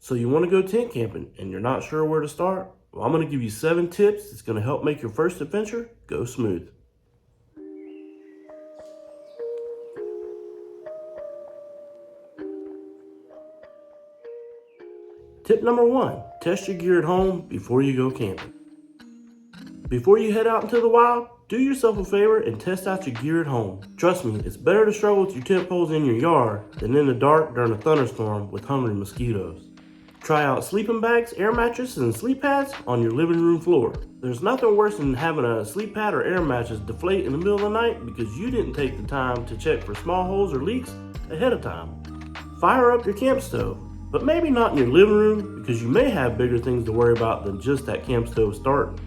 So you want to go tent camping and you're not sure where to start? Well, I'm going to give you 7 tips that's going to help make your first adventure go smooth. Tip number 1, test your gear at home before you go camping. Before you head out into the wild, do yourself a favor and test out your gear at home. Trust me, it's better to struggle with your tent poles in your yard than in the dark during a thunderstorm with hungry mosquitoes. Try out sleeping bags, air mattresses, and sleep pads on your living room floor. There's nothing worse than having a sleep pad or air mattress deflate in the middle of the night because you didn't take the time to check for small holes or leaks ahead of time. Fire up your camp stove, but maybe not in your living room because you may have bigger things to worry about than just that camp stove starting.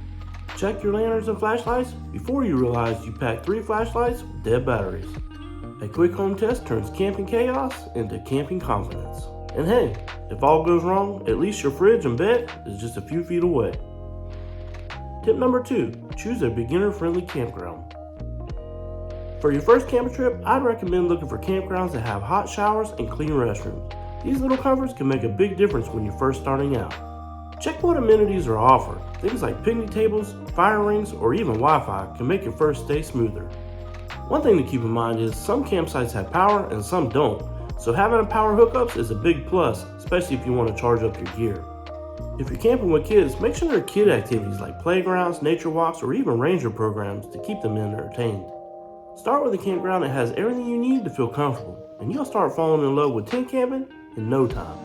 Check your lanterns and flashlights before you realize you packed 3 flashlights with dead batteries. A quick home test turns camping chaos into camping confidence. And hey, if all goes wrong, at least your fridge and bed is just a few feet away. Tip number 2, choose a beginner-friendly campground. For your first camping trip, I'd recommend looking for campgrounds that have hot showers and clean restrooms. These little comforts can make a big difference when you're first starting out. Check what amenities are offered. Things like picnic tables, fire rings, or even Wi-Fi can make your first stay smoother. One thing to keep in mind is some campsites have power and some don't, so having a power hookups is a big plus, especially if you want to charge up your gear. If you're camping with kids, make sure there are kid activities like playgrounds, nature walks, or even ranger programs to keep them entertained. Start with a campground that has everything you need to feel comfortable, and you'll start falling in love with tent camping in no time.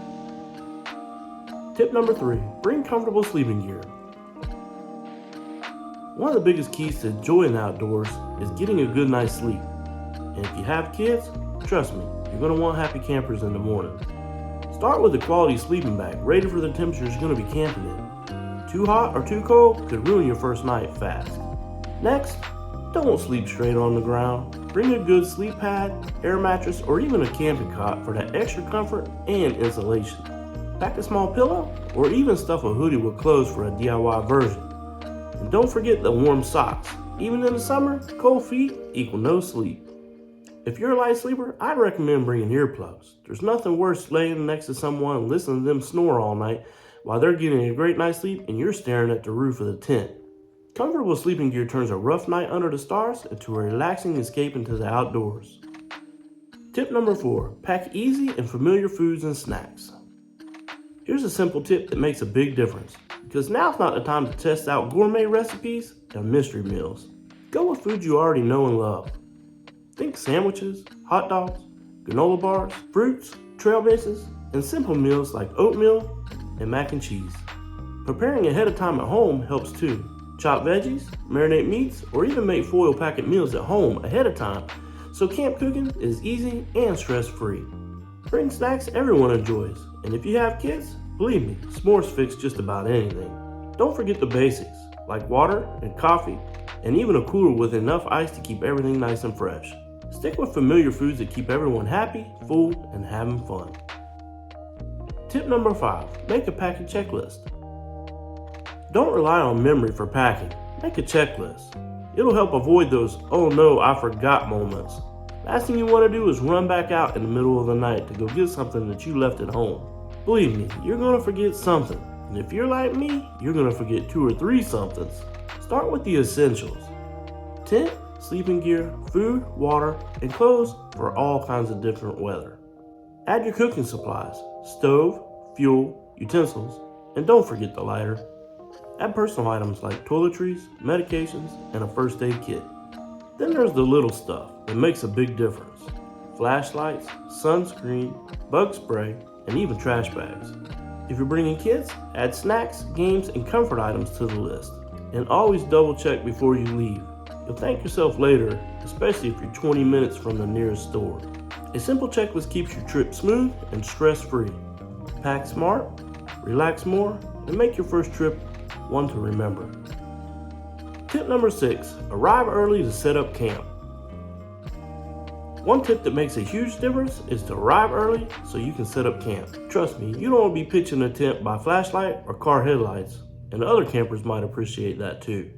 Tip number 3, bring comfortable sleeping gear. One of the biggest keys to enjoying the outdoors is getting a good night's sleep. And if you have kids, trust me, you're going to want happy campers in the morning. Start with a quality sleeping bag rated for the temperature you're going to be camping in. Too hot or too cold could ruin your first night fast. Next, don't sleep straight on the ground. Bring a good sleep pad, air mattress, or even a camping cot for that extra comfort and insulation. Pack a small pillow, or even stuff a hoodie with clothes for a DIY version. And don't forget the warm socks. Even in the summer, cold feet equal no sleep. If you're a light sleeper, I'd recommend bringing earplugs. There's nothing worse laying next to someone and listening to them snore all night while they're getting a great night's sleep and you're staring at the roof of the tent. Comfortable sleeping gear turns a rough night under the stars into a relaxing escape into the outdoors. Tip number 4, pack easy and familiar foods and snacks. Here's a simple tip that makes a big difference, because now's not the time to test out gourmet recipes and mystery meals. Go with food you already know and love. Think sandwiches, hot dogs, granola bars, fruits, trail mixes, and simple meals like oatmeal and mac and cheese. Preparing ahead of time at home helps too. Chop veggies, marinate meats, or even make foil packet meals at home ahead of time so camp cooking is easy and stress-free. Bring snacks everyone enjoys, and if you have kids, believe me, s'mores fix just about anything. Don't forget the basics, like water and coffee, and even a cooler with enough ice to keep everything nice and fresh. Stick with familiar foods that keep everyone happy, full, and having fun. Tip number 5, make a packing checklist. Don't rely on memory for packing. Make a checklist. It'll help avoid those "oh no, I forgot" moments. Last thing you want to do is run back out in the middle of the night to go get something that you left at home. Believe me, you're going to forget something. And if you're like me, you're going to forget 2 or 3 somethings. Start with the essentials. Tent, sleeping gear, food, water, and clothes for all kinds of different weather. Add your cooking supplies, stove, fuel, utensils, and don't forget the lighter. Add personal items like toiletries, medications, and a first aid kit. Then there's the little stuff that makes a big difference. Flashlights, sunscreen, bug spray, and even trash bags. If you're bringing kids, add snacks, games, and comfort items to the list. And always double check before you leave. You'll thank yourself later, especially if you're 20 minutes from the nearest store. A simple checklist keeps your trip smooth and stress-free. Pack smart, relax more, and make your first trip one to remember. Tip number 6, arrive early to set up camp. One tip that makes a huge difference is to arrive early so you can set up camp. Trust me, you don't want to be pitching a tent by flashlight or car headlights, and other campers might appreciate that too.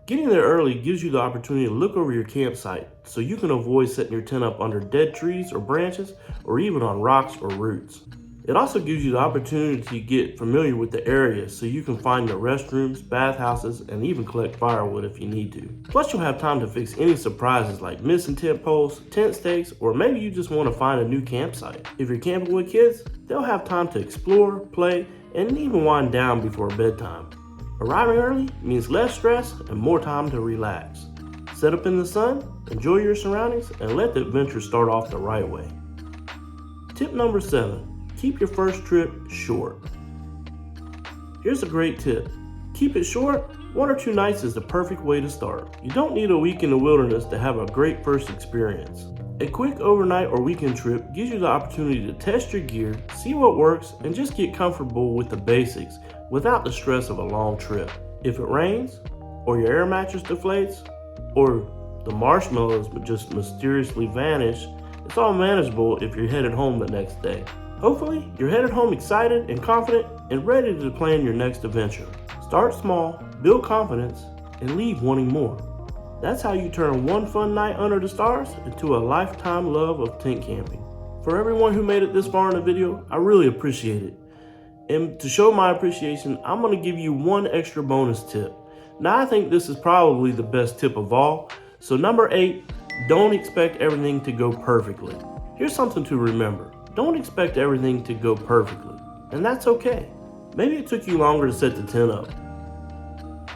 Getting there early gives you the opportunity to look over your campsite so you can avoid setting your tent up under dead trees or branches or even on rocks or roots. It also gives you the opportunity to get familiar with the area so you can find the restrooms, bathhouses, and even collect firewood if you need to. Plus, you'll have time to fix any surprises like missing tent poles, tent stakes, or maybe you just want to find a new campsite. If you're camping with kids, they'll have time to explore, play, and even wind down before bedtime. Arriving early means less stress and more time to relax. Set up in the sun, enjoy your surroundings, and let the adventure start off the right way. Tip number 7. Keep your first trip short. Here's a great tip. Keep it short. 1 or 2 nights is the perfect way to start. You don't need a week in the wilderness to have a great first experience. A quick overnight or weekend trip gives you the opportunity to test your gear, see what works, and just get comfortable with the basics without the stress of a long trip. If it rains, or your air mattress deflates, or the marshmallows just mysteriously vanish, it's all manageable if you're headed home the next day. Hopefully, you're headed home excited and confident and ready to plan your next adventure. Start small, build confidence, and leave wanting more. That's how you turn one fun night under the stars into a lifetime love of tent camping. For everyone who made it this far in the video, I really appreciate it. And to show my appreciation, I'm going to give you one extra bonus tip. Now, I think this is probably the best tip of all. So number 8, don't expect everything to go perfectly. Here's something to remember. Don't expect everything to go perfectly, and that's okay. Maybe it took you longer to set the tent up,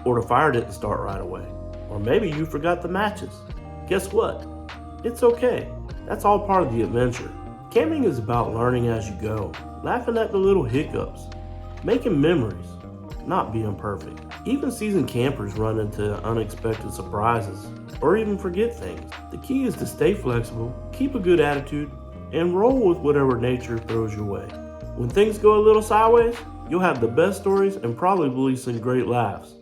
or the fire didn't start right away, or maybe you forgot the matches. Guess what? It's okay. That's all part of the adventure. Camping is about learning as you go, laughing at the little hiccups, making memories, not being perfect. Even seasoned campers run into unexpected surprises, or even forget things. The key is to stay flexible, keep a good attitude, and roll with whatever nature throws your way. When things go a little sideways, you'll have the best stories and probably some great laughs.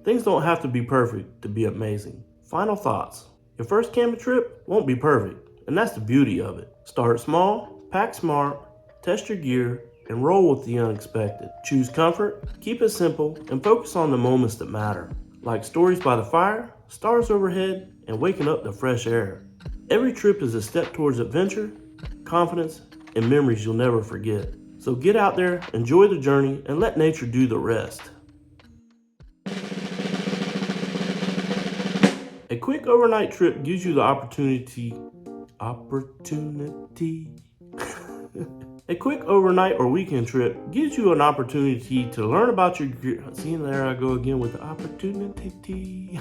Things don't have to be perfect to be amazing. Final thoughts. Your first camping trip won't be perfect, and that's the beauty of it. Start small, pack smart, test your gear, and roll with the unexpected. Choose comfort, keep it simple, and focus on the moments that matter, like stories by the fire, stars overhead, and waking up to fresh air. Every trip is a step towards adventure, confidence, and memories you'll never forget. So get out there, enjoy the journey, and let nature do the rest. A quick overnight trip gives you the opportunity. A quick overnight or weekend trip gives you an opportunity to learn about your gear. See, there I go again with the opportunity.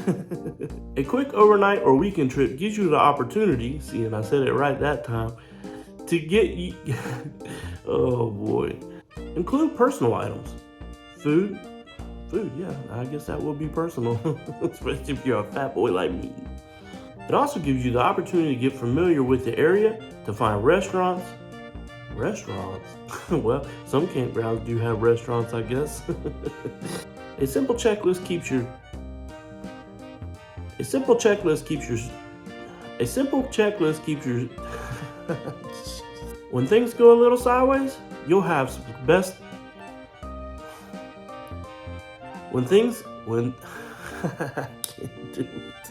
A quick overnight or weekend trip gives you the opportunity, see, and I said it right that time, to get you, oh boy. Include personal items. Food, yeah, I guess that would be personal, especially if you're a fat boy like me. It also gives you the opportunity to get familiar with the area, to find restaurants. Well, some campgrounds do have restaurants, I guess. A simple checklist keeps your When things go a little sideways, you'll have some best. I can't do it.